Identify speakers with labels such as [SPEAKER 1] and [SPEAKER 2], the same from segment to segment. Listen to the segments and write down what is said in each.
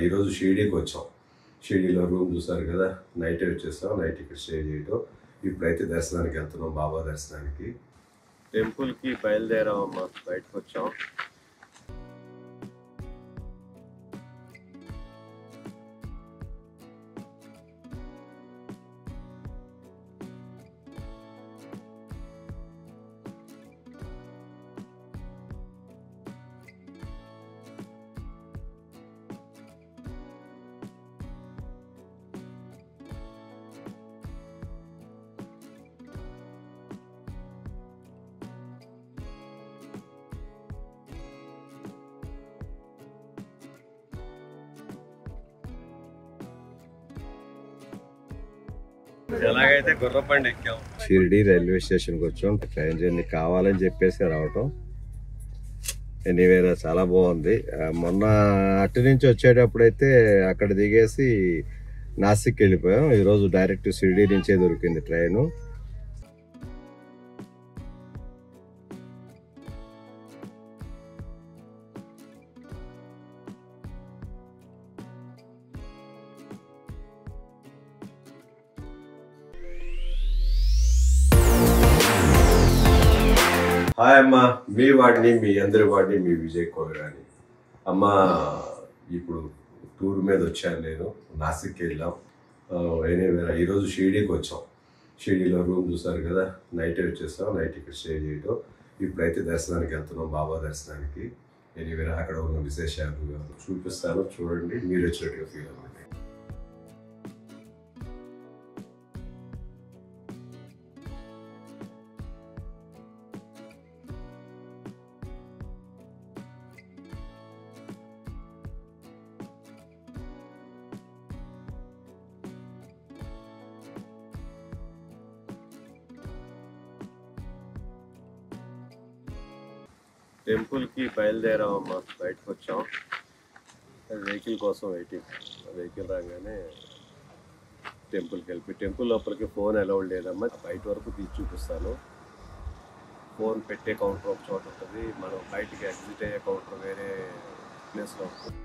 [SPEAKER 1] ఈరోజు షిరిడీకి వచ్చాం. షిరిడీలో రూమ్ చూసారు కదా, నైట్ వచ్చేసాం. నైట్ ఇక్కడ స్టే చేయడం. ఇప్పుడైతే దర్శనానికి వెళ్తున్నాం, బాబా దర్శనానికి. టెంపుల్కి బయలుదేరామమ్మా, బయటకు వచ్చాం. ఎలాగైతే గుర్రబండి ఎక్కాం. షిరిడి రైల్వే స్టేషన్కి వచ్చాం. ట్రైన్ జర్నీ కావాలని చెప్పేసి రావటం. ఎనీవేరా చాలా బాగుంది. మొన్న అటు నుంచి వచ్చేటప్పుడైతే అక్కడ దిగేసి నాసిక్ వెళ్ళిపోయాం. ఈరోజు డైరెక్ట్ షిరిడి నుంచే దొరికింది ట్రైను. హాయ్ అమ్మ, మీ వాడిని, మీ అందరి వాడిని, మీ విజయ్ కోలరాని. అమ్మ, ఇప్పుడు టూర్ మీద వచ్చాను నేను. నాసిక్కి వెళ్ళాం. ఎనీవేరా ఈరోజు షిరిడీకి వచ్చాం. షిరిడీలో రూమ్ చూసారు కదా, నైట్ వచ్చేసాం. నైట్ ఇక్కడ స్టే చేయడం. ఇప్పుడైతే దర్శనానికి వెళ్తున్నాం, బాబా దర్శనానికి. ఎనీవేరా అక్కడ ఉన్న విశేషాలు చూపిస్తాను, చూడండి. మీరు వచ్చినట్టుగా ఫీల్ అవ్వండి. టెంపుల్కి బయలుదేరామమ్మా, బయటకు వచ్చాం. వెహికల్ కోసం వెయిటింగ్. వెహికల్ రాగానే టెంపుల్కి వెళ్ళి, టెంపుల్ లోపలికి ఫోన్ అలౌడ్ లేదమ్మా. బయట వరకు తీసి చూపిస్తాను. ఫోన్ పెట్టే కౌంటర్ ఒక చోట ఉంటుంది, మనం బయటికి ఎగ్జిట్ అయ్యే కౌంటర్ వేరే ప్లేస్లో ఉంటుంది.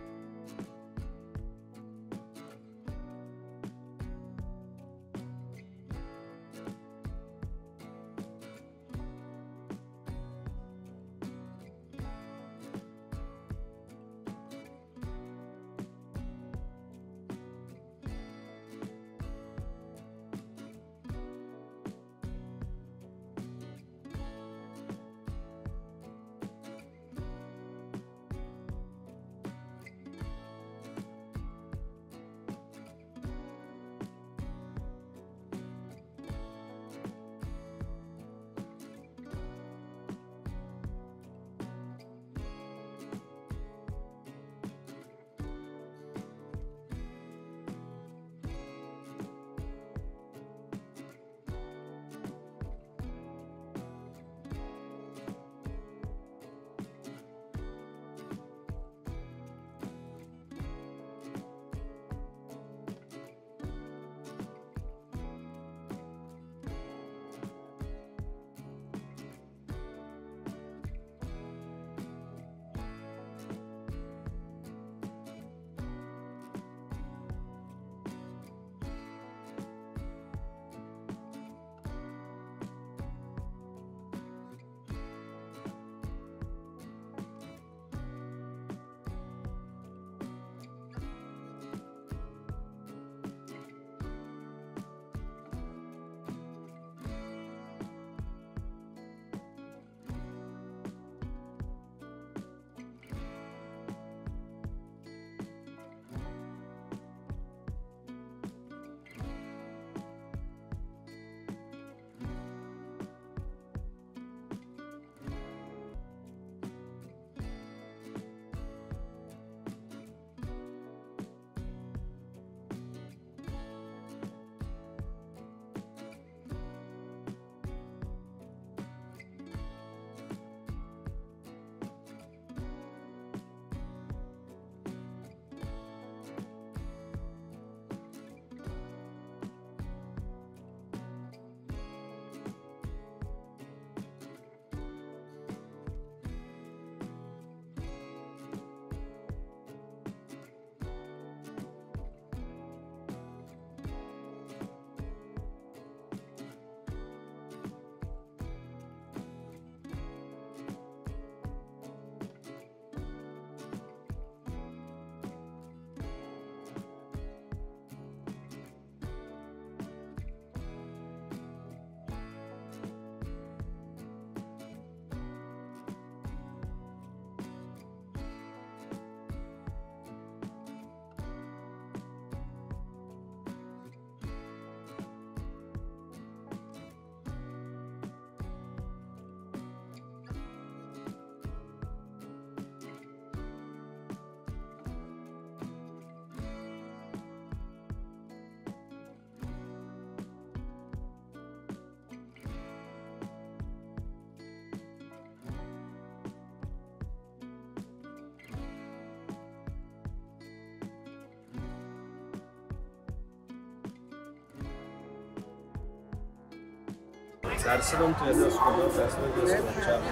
[SPEAKER 1] దర్శనం చేసేసుకున్నాం. దర్శనం చేసుకుని వచ్చాము.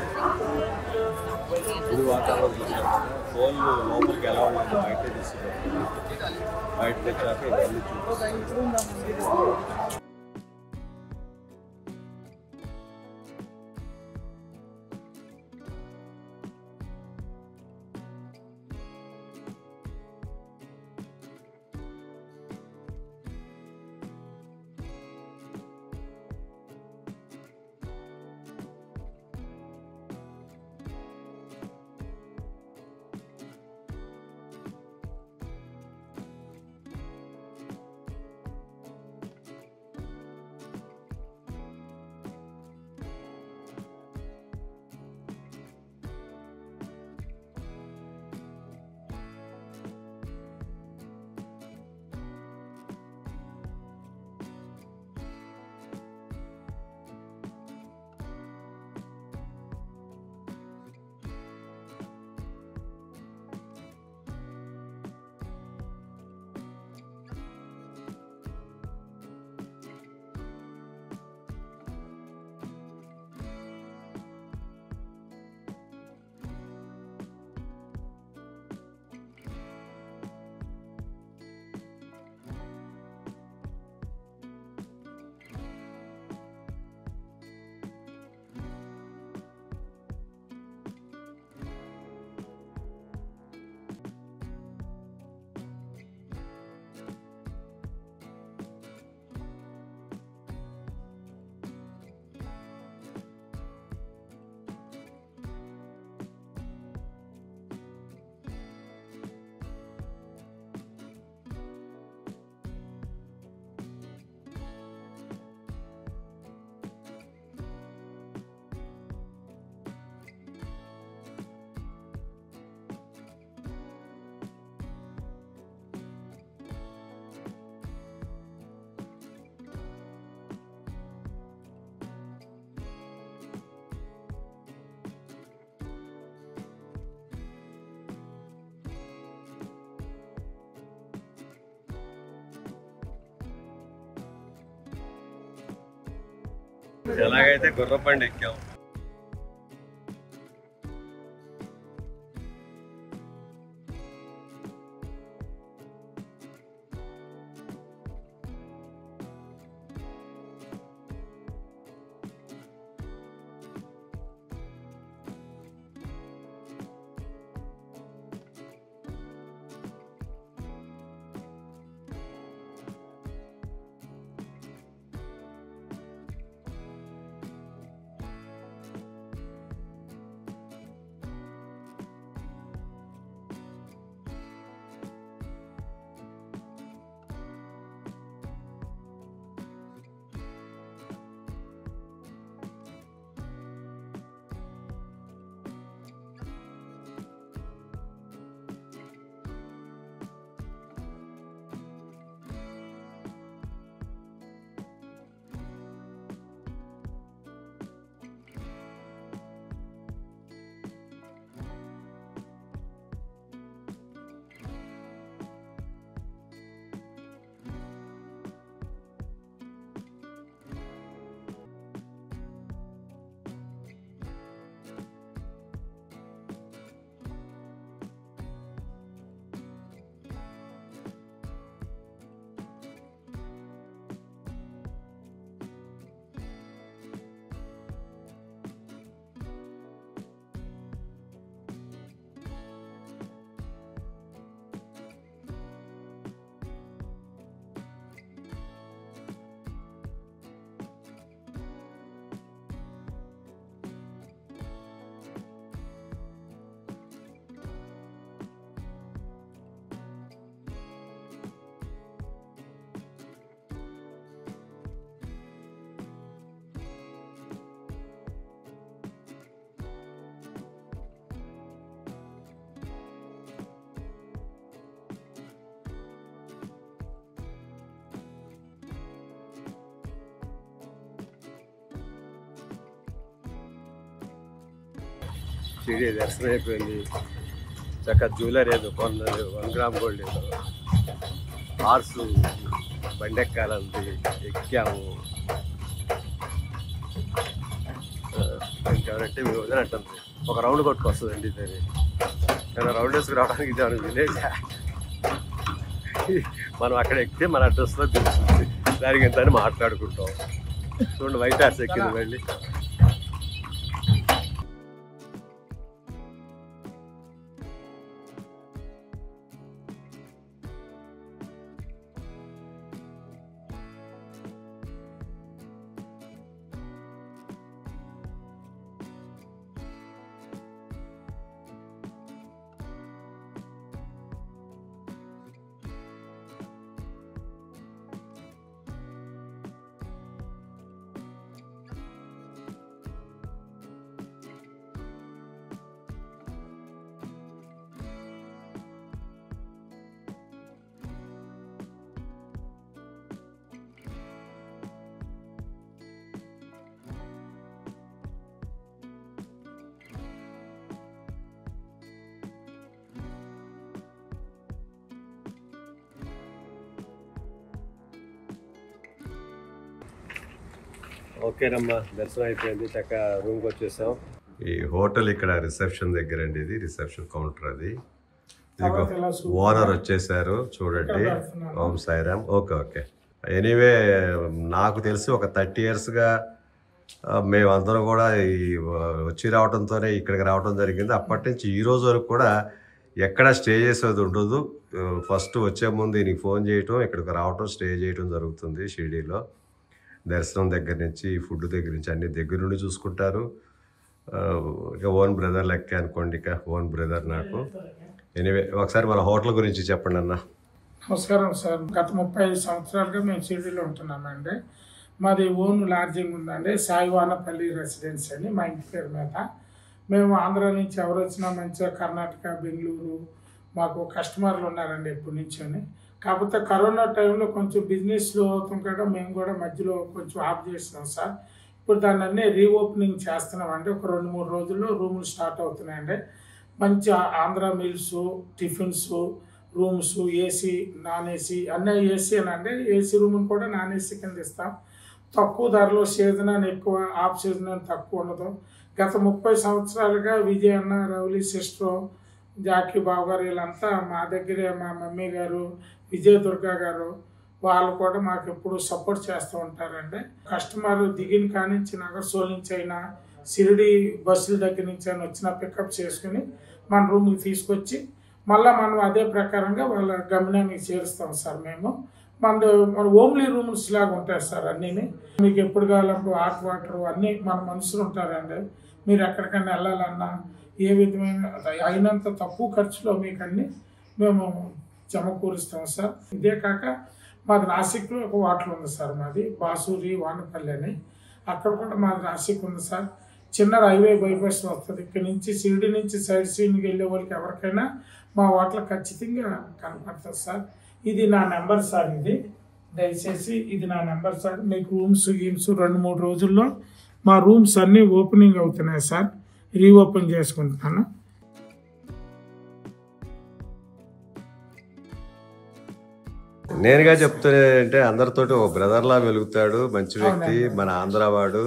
[SPEAKER 1] గుడి వాతావరణం చూసాం కదా. ఫోన్లు లోపలికి ఎలా ఉండదు బయట తీసుకున్నాం. బయటకు వచ్చాక ఇవన్నీ చూపిస్తాం. ఎలాగైతే గుర్రబండి ఎక్కాం. షిరిడి దర్శనం అయిపోయింది. చక్కగా జ్యువెలరీ ఏదో కొన్నది, 1 గ్రామ్ గోల్డ్ ఏదో. హార్సు బండెక్కాలంది, ఎక్కాము. ఇంకెవరంటే మీ వదిన అంటుంది ఒక రౌండ్ కొట్టుకొస్తుందండి ఇది. నేను రౌండ్ వేసుకు రావడానికి ఇది అని విలేజ్. మనం అక్కడ ఎక్కితే మన అడ్రస్లో తెలుస్తుంది, దానికి ఎంత అని మాట్లాడుకుంటాం. చూడండి వైట్ హార్స్ ఎక్కింది వెళ్ళి. ఓకేనమ్మా, దర్శనం అయిపోయింది, చక్కగా రూమ్కి వచ్చేసాం. ఈ హోటల్ ఇక్కడ రిసెప్షన్ దగ్గర అండి, ఇది రిసెప్షన్ కౌంటర్. అది ఓనర్ వచ్చేసారు చూడండి. Om Sairam. Okay okay. Anyway నాకు తెలిసి ఒక 30 yearsగా మేమందరం కూడా ఈ వచ్చి రావడంతోనే ఇక్కడికి రావడం జరిగింది. అప్పటి నుంచి ఈ రోజు వరకు కూడా ఎక్కడ స్టే చేసేది ఉండదు. ఫస్ట్ వచ్చే ముందు ఈయనకి ఫోన్ చేయటం, ఇక్కడికి రావటం, స్టే చేయటం జరుగుతుంది. షిరిడీలో దర్శనం దగ్గర నుంచి, ఫుడ్ దగ్గర నుంచి అన్ని దగ్గర నుండి చూసుకుంటారు. ఇక ఓన్ బ్రదర్ లెక్క అనుకోండి, ఇక ఓన్ బ్రదర్ నాకు. ఎనీవే ఒకసారి మన హోటల్ గురించి చెప్పండి అన్న.
[SPEAKER 2] నమస్కారం సార్. గత 35 సంవత్సరాలుగా మేము షిరిడీలో ఉంటున్నామండి. మాది ఓన్ లాడ్జింగ్ ఉందండి, సాయివానపల్లి రెసిడెన్సీ అని మా ఇంటి పేరు మీద. మేము ఆంధ్ర నుంచి ఎవరు వచ్చినా మంచిగా కర్ణాటక, బెంగళూరు మాకు కస్టమర్లు ఉన్నారండి ఎప్పటి నుంచని. కాకపోతే కరోనా టైంలో కొంచెం బిజినెస్ స్లో అవుతాం కదా, మేము కూడా మధ్యలో కొంచెం ఆఫ్ చేస్తున్నాం సార్. ఇప్పుడు దాన్ని అన్నీ రీఓపెనింగ్ చేస్తున్నామండి. ఒక 2-3 రోజుల్లో రూములు స్టార్ట్ అవుతున్నాయండి. మంచి Andhra meals, tiffins, rooms, AC, non AC అన్నీ ఏసీ అనండి. ఏసీ రూమ్ని కూడా నాన్ ఏసీ కింద ఇస్తాం. తక్కువ ధరలో, సీజన్ అని ఎక్కువ, ఆఫ్ సీజన్ అని తక్కువ ఉండదు. గత 30 సంవత్సరాలుగా విజయ్ అన్న, రౌలీ సిస్టర్, జాకీ బాబు గారు వీళ్ళంతా మా దగ్గరే, మా మమ్మీ గారు, విజయ దుర్గా గారు, వాళ్ళు కూడా మాకు ఎప్పుడు సపోర్ట్ చేస్తూ ఉంటారండి. కస్టమర్ దిగిన కానించి నగర్సోల్ నుంచి అయినా, షిరిడి బస్సుల దగ్గర నుంచి అయినా వచ్చినా పికప్ చేసుకుని మన రూమ్కి తీసుకొచ్చి మళ్ళీ మనం అదే ప్రకారంగా వాళ్ళ గమనానికి చేరుస్తాం సార్. మేము మన హోమ్లీ రూమ్స్ లాగా ఉంటాయి సార్ అన్నీ. మీకు ఎప్పుడు కావాలప్పుడు హాట్ వాటర్ అన్నీ మన మనుషులు ఉంటారండి. మీరు ఎక్కడికైనా వెళ్ళాలన్నా ఏ విధమైన అయినంత తక్కువ ఖర్చులో మీకు అన్నీ మేము సమకూరుస్తాం సార్. ఇదే కాక మాది నాసిక్లో ఒక హోటల్ ఉంది సార్, మాది బాసూరి వానపల్లి అని. అక్కడ కూడా మాది నాసిక్ ఉంది సార్. చిన్న రైల్వే బైపాస్ వస్తుంది. ఇక్కడ నుంచి షిరిడి నుంచి సైడ్ సీన్కి వెళ్ళే వాళ్ళకి ఎవరికైనా మా హోటల్ ఖచ్చితంగా కనపడుతుంది సార్. ఇది నా నెంబర్ సార్. ఇది దయచేసి ఇది నా నెంబర్ సార్. మీకు రూమ్స్ గీమ్స్ 2-3 రోజుల్లో మా రూమ్స్ అన్నీ ఓపెనింగ్ అవుతున్నాయి సార్. రీఓపెన్ చేసుకుంటున్నాను.
[SPEAKER 1] నేరుగా చెప్తానంటే అందరితోటి ఒక బ్రదర్లా వెలుగుతాడు, మంచి వ్యక్తి, మన ఆంధ్రవాడు,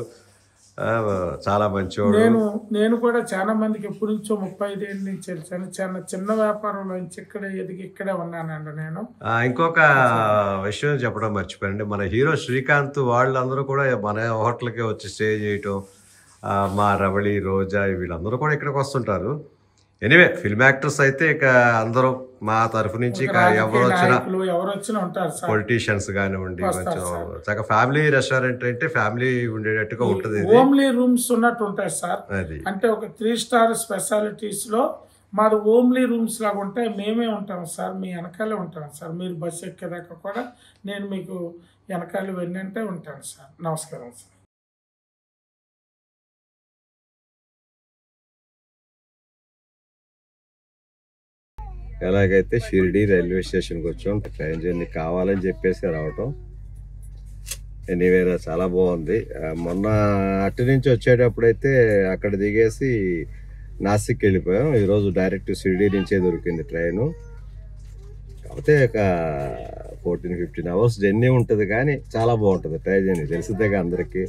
[SPEAKER 1] చాలా మంచివాడు.
[SPEAKER 2] నేను కూడా చాలా మందికి ఎప్పటి నుంచో 35 ఏళ్ళ నుంచి వచ్చాను. చిన్న వ్యాపారంలో నుంచి ఇక్కడే ఎదిగి ఇక్కడే ఉన్నానండి నేను.
[SPEAKER 1] ఇంకొక విషయం చెప్పడం మర్చిపోయానండి, మన హీరో శ్రీకాంత్ వాళ్ళందరూ కూడా మన హోటల్కి వచ్చి స్టే చేయటం, మా రవళి, రోజా వీళ్ళందరూ కూడా ఇక్కడికి వస్తుంటారు. ఎనీవే ఫిల్మ్ యాక్టర్స్ అయితే ఇక అందరూ మా తరఫు నుంచి ఎవరు వచ్చినా ఉంటారు, పొలిటీషియన్స్ కానివ్వండి, చక్కగా ఫ్యామిలీ రెస్టారెంట్ అంటే ఫ్యామిలీ ఉండేటట్టుగా ఉంటుంది.
[SPEAKER 2] హోమ్లీ రూమ్స్ ఉన్నట్టు ఉంటాయి సార్. అది అంటే ఒక 3 స్టార్ స్పెషాలిటీస్ లో మాది హోమ్లీ రూమ్స్ లాగా ఉంటాయి. మేమే ఉంటాం సార్, మీ వెనకాలే ఉంటాం సార్. మీరు బస్సు ఎక్కేదాకా కూడా నేను మీకు వెనకాల వెన్నంటే ఉంటాను సార్. నమస్కారం సార్.
[SPEAKER 1] ఎలాగైతే షిరిడి రైల్వే స్టేషన్కి వచ్చాం, ట్రైన్ జర్నీ కావాలని చెప్పేసి రావటం. ఎనీవేరా చాలా బాగుంది. మొన్న అటు నుంచి వచ్చేటప్పుడైతే అక్కడ దిగేసి నాసిక్ వెళ్ళిపోయాం. ఈరోజు డైరెక్ట్ షిరిడి నుంచే దొరికింది ట్రైను. కాకపోతే ఒక 14-15 hours జర్నీ ఉంటుంది, కానీ చాలా బాగుంటుంది ట్రైన్ జర్నీ, తెలిసిద్దేగా అందరికీ.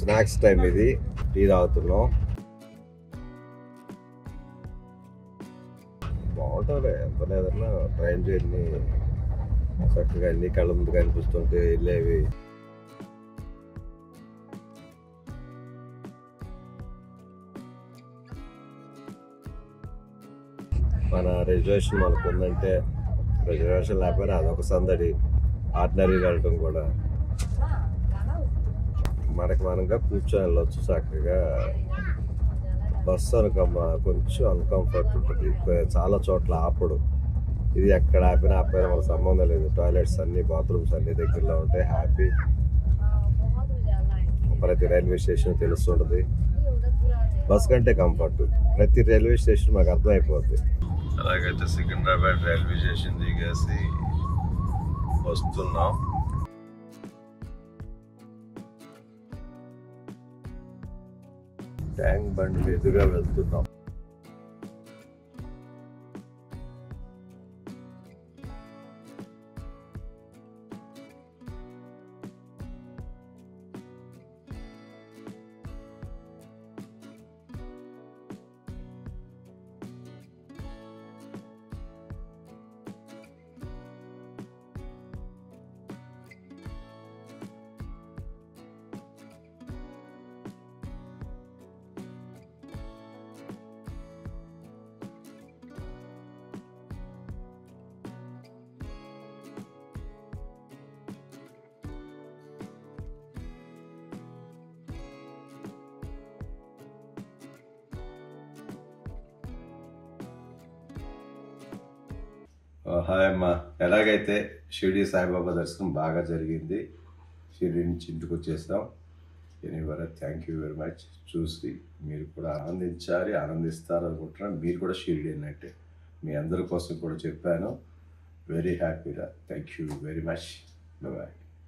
[SPEAKER 1] స్నాక్స్ టైం ఇది, టీ తాగుతున్నాం. బాగుంటుంది ఎంత లేదన్నా ట్రైన్ జర్నీ, చక్కగా అన్ని కళ్ళ ముందు కనిపిస్తుంటే వెళ్ళేవి. మన రిజర్వేషన్ మనకు ఉందంటే, రిజర్వేషన్ లేకపోయినా అదొక సందడి. ఆర్డినరీ వెళ్ళటం కూడా మనకి మనంగా కూర్చొని వెళ్ళొచ్చు చక్కగా. బస్సు అనుకమ్మా కొంచెం అన్కంఫర్ట్ ఉంటుంది, చాలా చోట్ల ఆపడు. ఇది ఎక్కడ ఆపినా మనకు సంబంధం లేదు. టాయిలెట్స్ అన్ని, బాత్రూమ్స్ అన్ని దగ్గరలో ఉంటాయి. హ్యాపీ. ప్రతి రైల్వే స్టేషన్ తెలుస్తుంటుంది. బస్ కంటే కంఫర్ట్ ప్రతి రైల్వే స్టేషన్ మాకు అర్థమైపోద్ది. అలాగైతే సికింద్రాబాద్ రైల్వే స్టేషన్ దిగేసి వస్తున్నాం. ట్యాంక్ బండ్ ఎదురుగా వెళ్తున్నాం. హాయ్ అమ్మా. ఎలాగైతే షిరిడి సాయిబాబా దర్శనం బాగా జరిగింది. షిరిడి నుంచి ఇంటికి వచ్చేసాం. ఎనీవరే థ్యాంక్ యూ వెరీ మచ్. చూసి మీరు కూడా ఆనందిస్తారు అనుకుంటున్నాను. మీరు కూడా షిరిడి అన్నట్టే, మీ అందరి కోసం కూడా చెప్పాను. వెరీ హ్యాపీగా. Thank you very much. Bye.